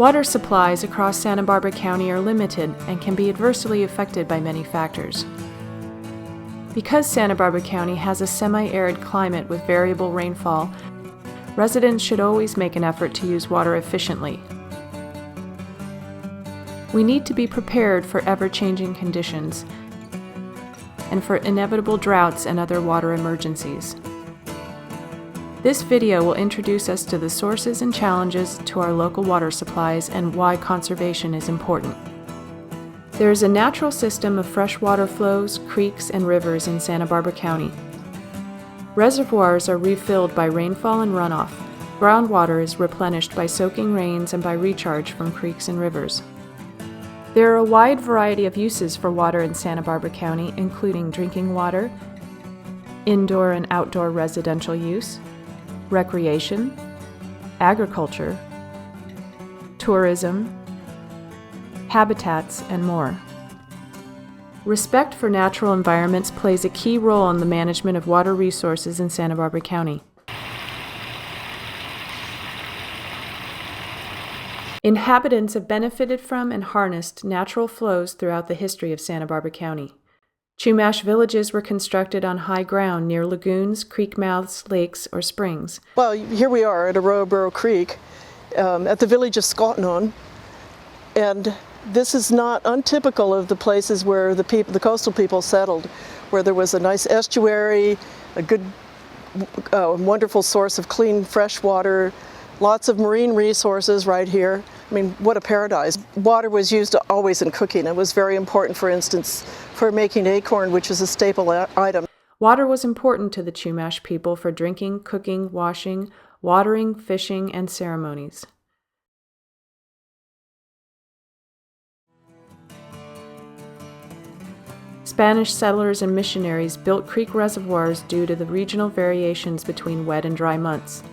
Water supplies across Santa Barbara County are limited and can be adversely affected by many factors. Because Santa Barbara County has a semi-arid climate with variable rainfall, residents should always make an effort to use water efficiently. We need to be prepared for ever-changing conditions and for inevitable droughts and other water emergencies. This video will introduce us to the sources and challenges to our local water supplies and why conservation is important. There is a natural system of freshwater flows, creeks, and rivers in Santa Barbara County. Reservoirs are refilled by rainfall and runoff. Groundwater is replenished by soaking rains and by recharge from creeks and rivers. There are a wide variety of uses for water in Santa Barbara County, including drinking water, indoor and outdoor residential use, recreation, agriculture, tourism, habitats, and more. Respect for natural environments plays a key role in the management of water resources in Santa Barbara County. Inhabitants have benefited from and harnessed natural flows throughout the history of Santa Barbara County. Chumash villages were constructed on high ground near lagoons, creek mouths, lakes, or springs. Well, here we are at Arroyo Creek at the village of Scotnon, and this is not untypical of the places where the coastal people settled, where there was a nice estuary, a good, wonderful source of clean, fresh water, lots of marine resources right here. I mean, what a paradise. Water was used always in cooking. It was very important, for instance, for making acorn, which is a staple item. Water was important to the Chumash people for drinking, cooking, washing, watering, fishing, and ceremonies. Spanish settlers and missionaries built creek reservoirs due to the regional variations between wet and dry months.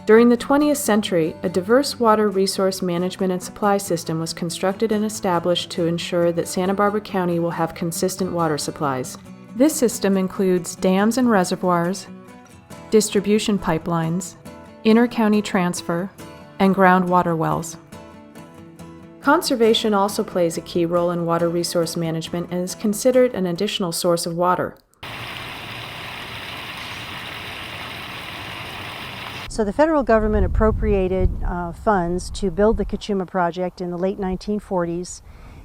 During the 20th century, a diverse water resource management and supply system was constructed and established to ensure that Santa Barbara County will have consistent water supplies. This system includes dams and reservoirs, distribution pipelines, inter-county transfer, and groundwater wells. Conservation also plays a key role in water resource management and is considered an additional source of water. So the federal government appropriated funds to build the Cachuma project in the late 1940s,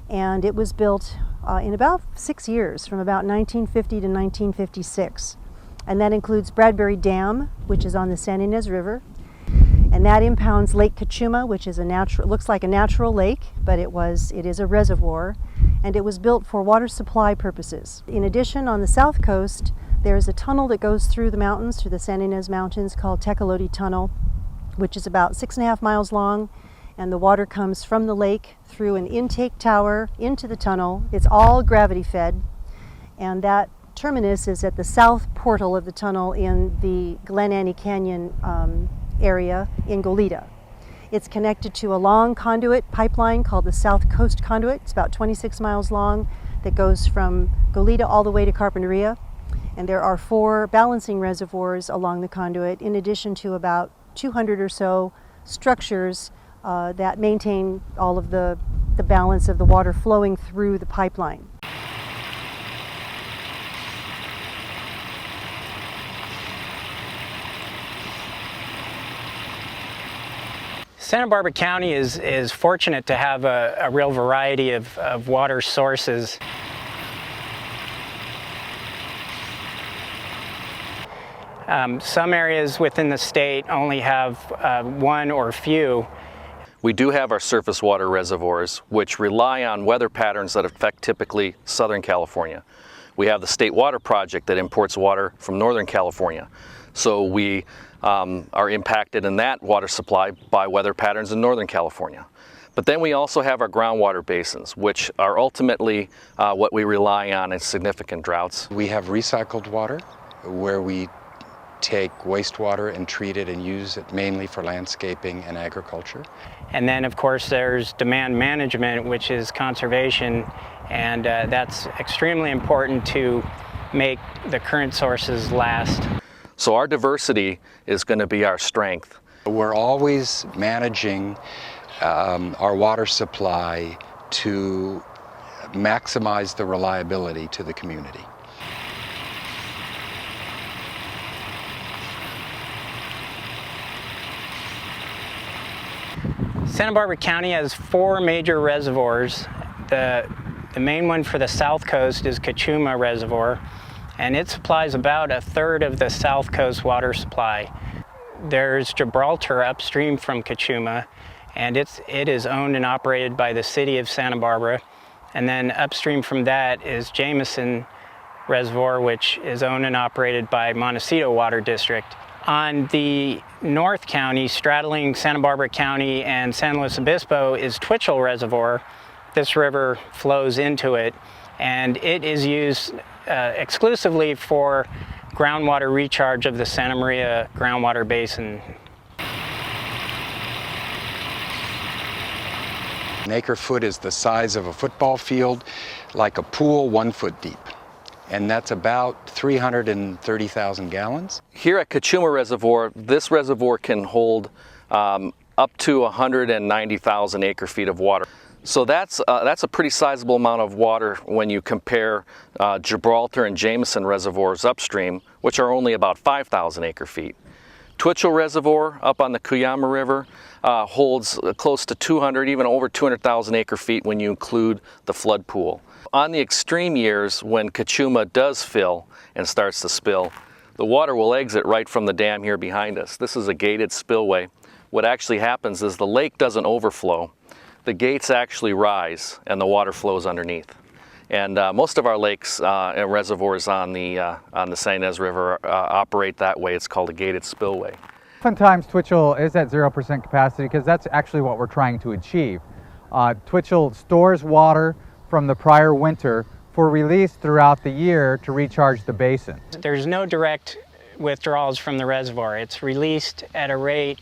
and it was built in about 6 years, from about 1950 to 1956. And that includes Bradbury Dam, which is on the San Ynez River, and that impounds Lake Cachuma, which is looks like a natural lake, but it is a reservoir, and it was built for water supply purposes. In addition, on the south coast, there's a tunnel that goes through the mountains, through the San Ynez Mountains, called Tecolote Tunnel, which is about 6.5 miles long, and the water comes from the lake through an intake tower into the tunnel. It's all gravity fed, and that terminus is at the south portal of the tunnel in the Glen Annie Canyon area in Goleta. It's connected to a long conduit pipeline called the South Coast Conduit. It's about 26 miles long, that goes from Goleta all the way to Carpinteria. And there are 4 balancing reservoirs along the conduit, in addition to about 200 or so structures that maintain all of the balance of the water flowing through the pipeline. Santa Barbara County is fortunate to have a real variety of water sources. Some areas within the state only have one or few. We do have our surface water reservoirs, which rely on weather patterns that affect typically Southern California. We have the State Water Project that imports water from Northern California. So we are impacted in that water supply by weather patterns in Northern California. But then we also have our groundwater basins, which are ultimately what we rely on in significant droughts. We have recycled water, where we take wastewater and treat it and use it mainly for landscaping and agriculture. And then of course there's demand management, which is conservation, and that's extremely important to make the current sources last. So our diversity is going to be our strength. We're always managing our water supply to maximize the reliability to the community. Santa Barbara County has 4 major reservoirs. The main one for the south coast is Cachuma Reservoir, and it supplies about 1/3 of the south coast water supply. There's Gibraltar upstream from Cachuma, and it is owned and operated by the city of Santa Barbara. And then upstream from that is JAMESON Reservoir, which is owned and operated by Montecito Water District. On the North County, straddling Santa Barbara County and San Luis Obispo, is TWITCHELL Reservoir. This river flows into it, and it is used exclusively for groundwater recharge of the Santa Maria Groundwater Basin. An acre foot is the size of a football field, like a pool 1 foot deep. And that's about 330,000 gallons. Here at Cachuma Reservoir, this reservoir can hold up to 190,000 acre feet of water. So that's a pretty sizable amount of water when you compare Gibraltar and JAMESON reservoirs upstream, which are only about 5,000 acre feet. TWITCHELL Reservoir up on the Cuyama River holds close to 200, even over 200,000 acre feet when you include the flood pool. On the extreme years, when Cachuma does fill and starts to spill, the water will exit right from the dam here behind us. This is a gated spillway. What actually happens is the lake doesn't overflow. The gates actually rise and the water flows underneath. And most of our lakes and reservoirs on the San Ynez River operate that way. It's called a gated spillway. Oftentimes TWITCHELL is at 0% capacity because that's actually what we're trying to achieve. TWITCHELL stores water from the prior winter for release throughout the year to recharge the basin. There's no direct withdrawals from the reservoir. It's released at a rate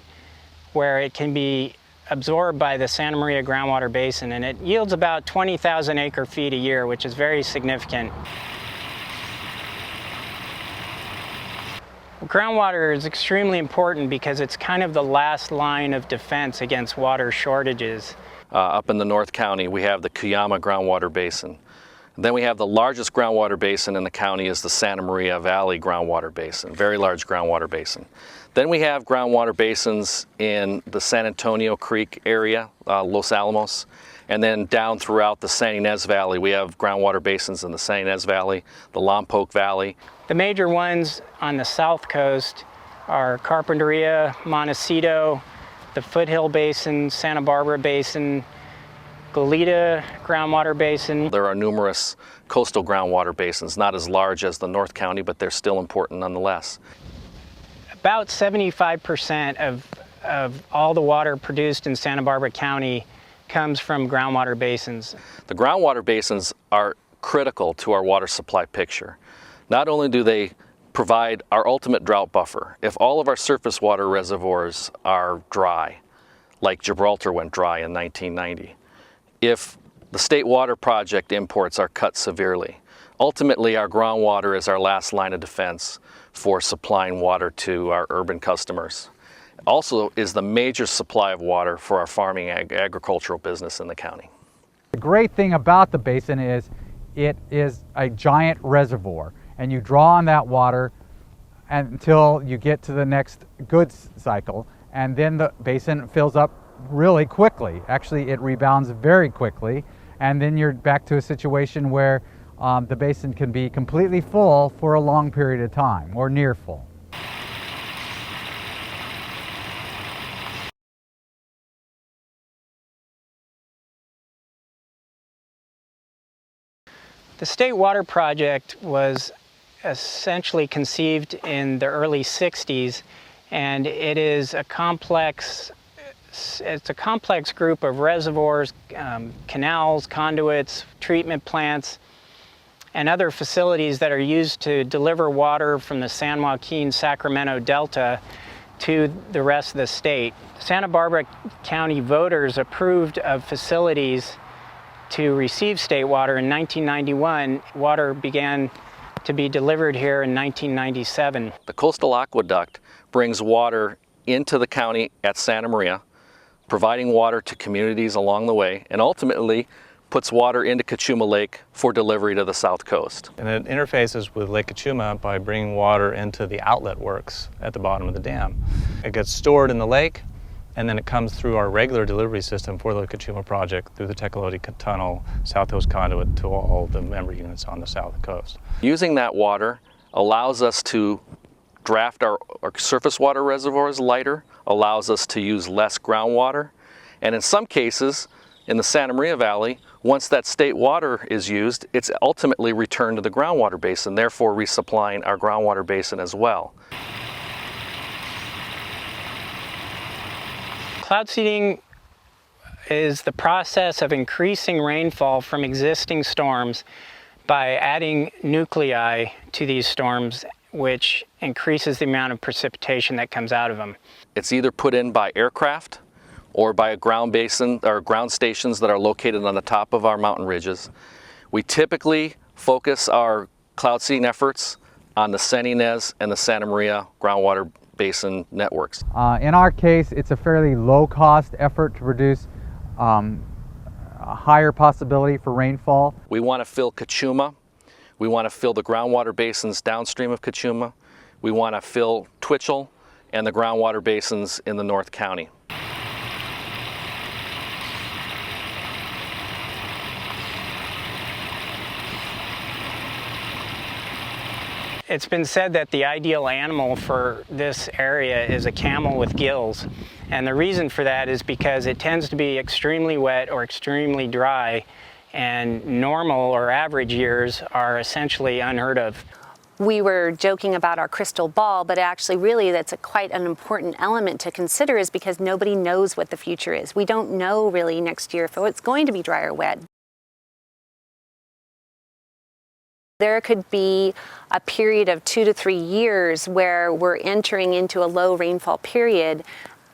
where it can be absorbed by the Santa Maria Groundwater Basin, and it yields about 20,000 acre feet a year, which is very significant. Groundwater is extremely important because it's kind of the last line of defense against water shortages. Up in the North County, we have the Cuyama Groundwater Basin. Then we have the largest groundwater basin in the county is the Santa Maria Valley Groundwater Basin, very large groundwater basin. Then we have groundwater basins in the San Antonio Creek area, Los Alamos, and then down throughout the San Ynez Valley. We have groundwater basins in the San Ynez Valley, the Lompoc Valley. The major ones on the south coast are Carpinteria, Montecito, the Foothill Basin, Santa Barbara Basin, Goleta Groundwater Basin. There are numerous coastal groundwater basins, not as large as the North County, but they're still important nonetheless. About 75% of all the water produced in Santa Barbara County comes from groundwater basins. The groundwater basins are critical to our water supply picture. Not only do they provide our ultimate drought buffer, if all of our surface water reservoirs are dry, like Gibraltar went dry in 1990, if the State Water Project imports are cut severely, ultimately our groundwater is our last line of defense for supplying water to our urban customers. Also is the major supply of water for our farming agricultural business in the county. The great thing about the basin is it is a giant reservoir, and you draw on that water until you get to the next goods cycle, and then the basin fills up really quickly. Actually, it rebounds very quickly, and then you're back to a situation where the basin can be completely full for a long period of time, or near full. The State Water Project was essentially conceived in the early 60s, and it is a complex group of reservoirs, canals, conduits, treatment plants, and other facilities that are used to deliver water from the San Joaquin-Sacramento Delta to the rest of the state. Santa Barbara County voters approved of facilities to receive state water in 1991. Water began to be delivered here in 1997. The coastal aqueduct brings water into the county at Santa Maria, providing water to communities along the way, and ultimately puts water into Cachuma Lake for delivery to the south coast. And it interfaces with Lake Cachuma by bringing water into the outlet works at the bottom of the dam. It gets stored in the lake, and then it comes through our regular delivery system for the Cachuma project through the Tecolote Tunnel, South Coast Conduit to all the member units on the south coast. Using that water allows us to draft our surface water reservoirs lighter, allows us to use less groundwater, and in some cases, in the Santa Maria Valley, once that state water is used, it's ultimately returned to the groundwater basin, therefore resupplying our groundwater basin as well. Cloud seeding is the process of increasing rainfall from existing storms by adding nuclei to these storms, which increases the amount of precipitation that comes out of them. It's either put in by aircraft or by a ground basin or ground stations that are located on the top of our mountain ridges. We typically focus our cloud seeding efforts on the San Ynez and the Santa Maria groundwater basin networks. In our case, it's a fairly low-cost effort to produce a higher possibility for rainfall. We want to fill Cachuma. We want to fill the groundwater basins downstream of Cachuma. We want to fill TWITCHELL and the groundwater basins in the North County. It's been said that the ideal animal for this area is a camel with gills. And the reason for that is because it tends to be extremely wet or extremely dry, and normal or average years are essentially unheard of. We were joking about our crystal ball, but actually really that's quite an important element to consider, is because nobody knows what the future is. We don't know really next year if it's going to be dry or wet. There could be a period of 2 to 3 years where we're entering into a low rainfall period,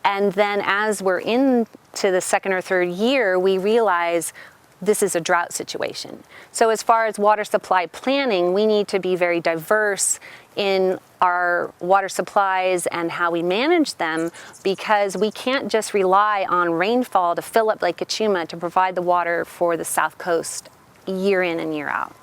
and then as we're into the second or third year, we realize this is a drought situation. So as far as water supply planning, we need to be very diverse in our water supplies and how we manage them, because we can't just rely on rainfall to fill up Lake Cachuma to provide the water for the South Coast year in and year out.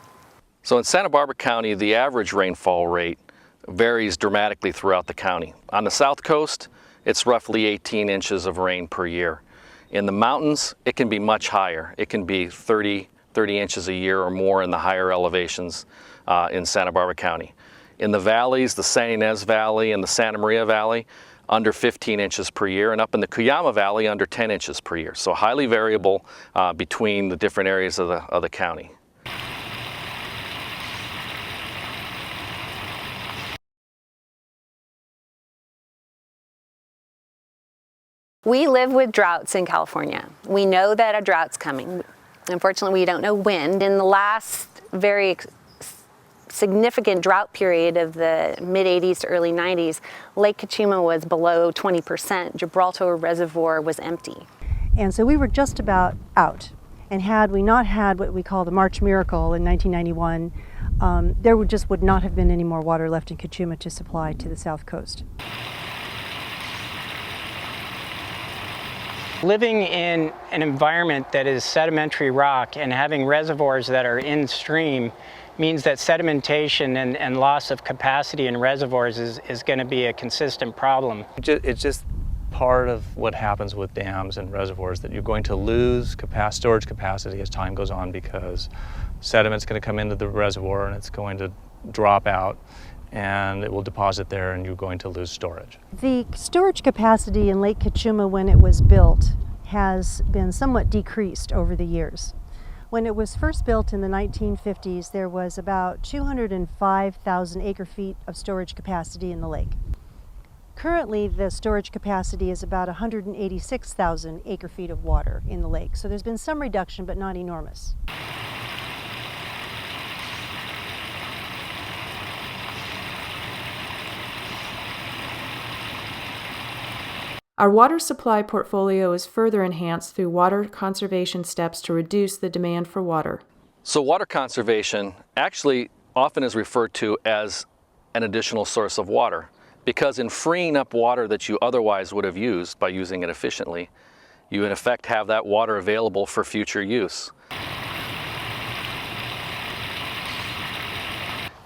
So in Santa Barbara County, the average rainfall rate varies dramatically throughout the county. On the south coast, it's roughly 18 inches of rain per year. In the mountains, it can be much higher. It can be 30 inches a year or more in the higher elevations in Santa Barbara County. In the valleys, the San Ynez Valley and the Santa Maria Valley, under 15 inches per year, and up in the Cuyama Valley, under 10 inches per year. So highly variable between the different areas of the county. We live with droughts in California. We know that a drought's coming. Unfortunately, we don't know when. In the last very significant drought period of the mid-'80s to early '90s, Lake Cachuma was below 20%. Gibraltar Reservoir was empty. And so we were just about out. And had we not had what we call the March Miracle in 1991, there would not have been any more water left in Cachuma to supply to the South Coast. Living in an environment that is sedimentary rock and having reservoirs that are in stream means that sedimentation and loss of capacity in reservoirs is going to be a consistent problem. It's just part of what happens with dams and reservoirs, that you're going to lose storage capacity as time goes on, because sediment's going to come into the reservoir and it's going to drop out, and it will deposit there, and you're going to lose storage. The storage capacity in Lake Cachuma when it was built has been somewhat decreased over the years. When it was first built in the 1950s, there was about 205,000 acre-feet of storage capacity in the lake. Currently, the storage capacity is about 186,000 acre-feet of water in the lake. So there's been some reduction, but not enormous. Our water supply portfolio is further enhanced through water conservation steps to reduce the demand for water. So water conservation actually often is referred to as an additional source of water, because in freeing up water that you otherwise would have used by using it efficiently, you in effect have that water available for future use.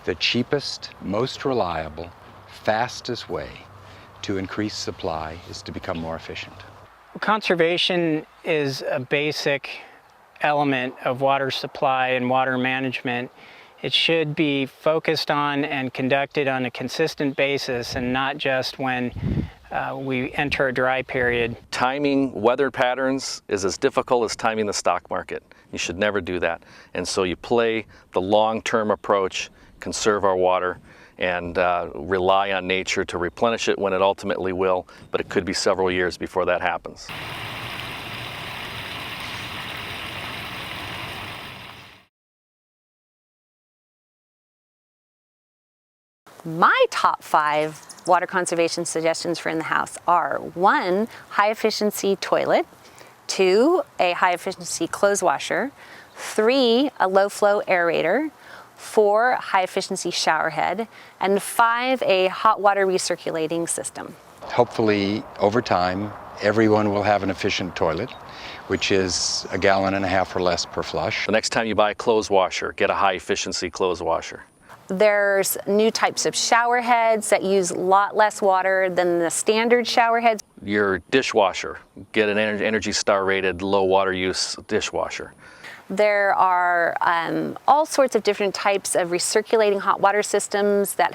The cheapest, most reliable, fastest way to increase supply is to become more efficient. Conservation is a basic element of water supply and water management. It should be focused on and conducted on a consistent basis and not just when we enter a dry period. Timing weather patterns is as difficult as timing the stock market. You should never do that. And so you play the long-term approach, conserve our water, and rely on nature to replenish it when it ultimately will, but it could be several years before that happens. My top 5 water conservation suggestions for in the house are 1, high efficiency toilet, 2, a high efficiency clothes washer, 3, a low flow aerator, 4, high efficiency shower head, and 5, a hot water recirculating system. Hopefully, over time, everyone will have an efficient toilet, which is 1.5 gallons or less per flush. The next time you buy a clothes washer, get a high efficiency clothes washer. There's new types of shower heads that use a lot less water than the standard shower heads. Your dishwasher, get an Energy Star rated low water use dishwasher. There are all sorts of different types of recirculating hot water systems that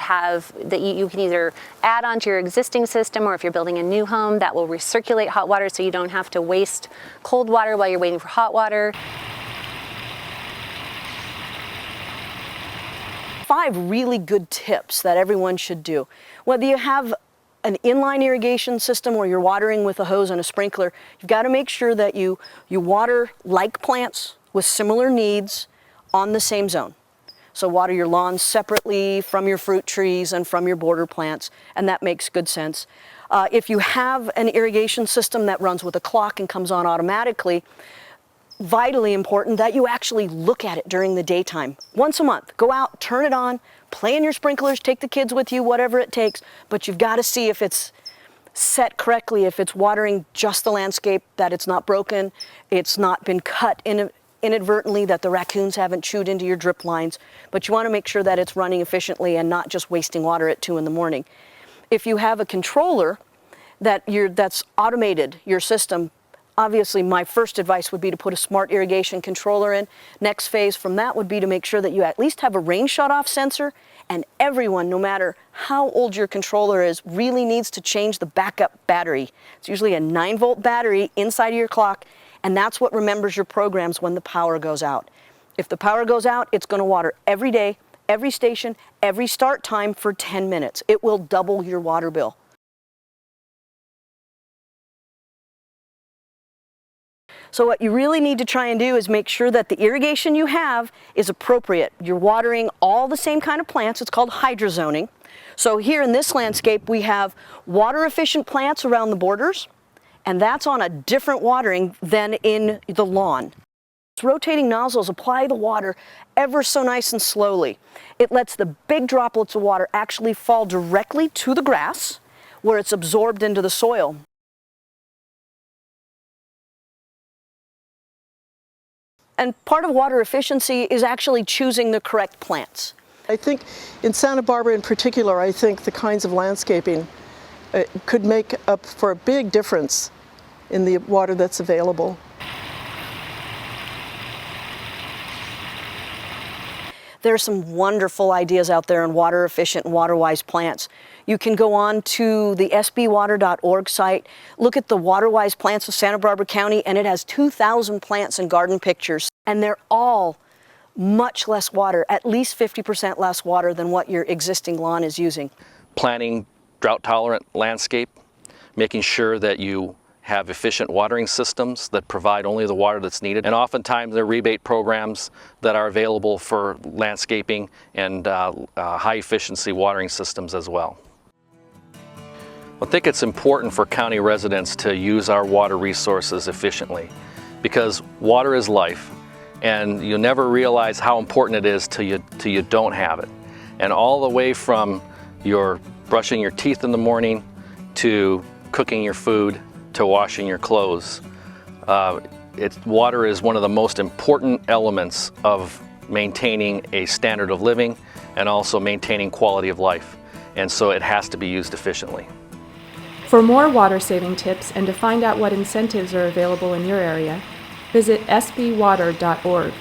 you can either add onto your existing system, or if you're building a new home, that will recirculate hot water so you don't have to waste cold water while you're waiting for hot water. 5 really good tips that everyone should do. Whether you have an inline irrigation system or you're watering with a hose and a sprinkler, you've got to make sure that you water like plants with similar needs on the same zone. So water your lawns separately from your fruit trees and from your border plants, and that makes good sense. If you have an irrigation system that runs with a clock and comes on automatically, vitally important that you actually look at it during the daytime. Once a month, go out, turn it on, play in your sprinklers, take the kids with you, whatever it takes, but you've got to see if it's set correctly, if it's watering just the landscape, that it's not broken, it's not been cut inadvertently, that the raccoons haven't chewed into your drip lines, but you want to make sure that it's running efficiently and not just wasting water at 2 in the morning. If you have a controller that's automated your system, obviously my first advice would be to put a smart irrigation controller in. Next phase from that would be to make sure that you at least have a rain shutoff sensor, and everyone, no matter how old your controller is, really needs to change the backup battery. It's usually a 9-volt battery inside of your clock, and that's what remembers your programs when the power goes out. If the power goes out, it's going to water every day, every station, every start time for 10 minutes. It will double your water bill. So what you really need to try and do is make sure that the irrigation you have is appropriate. You're watering all the same kind of plants. It's called hydrozoning. So here in this landscape, we have water efficient plants around the borders, and that's on a different watering than in the lawn. Rotating nozzles apply the water ever so nice and slowly. It lets the big droplets of water actually fall directly to the grass, where it's absorbed into the soil. And part of water efficiency is actually choosing the correct plants. I think in Santa Barbara in particular, I think the kinds of landscaping could make up for a big difference in the water that's available. There are some wonderful ideas out there on water efficient and water wise plants. You can go on to the sbwater.org site, look at the water wise plants of Santa Barbara County, and it has 2,000 plants and garden pictures, and they're all much less water, at least 50% less water than what your existing lawn is using. Planting drought tolerant landscape, making sure that you have efficient watering systems that provide only the water that's needed. And oftentimes there are rebate programs that are available for landscaping and high efficiency watering systems as well. I think it's important for county residents to use our water resources efficiently, because water is life, and you'll never realize how important it is till you don't have it. And all the way from your brushing your teeth in the morning to cooking your food to washing your clothes. Water is one of the most important elements of maintaining a standard of living and also maintaining quality of life. And so it has to be used efficiently. For more water-saving tips and to find out what incentives are available in your area, visit sbwater.org.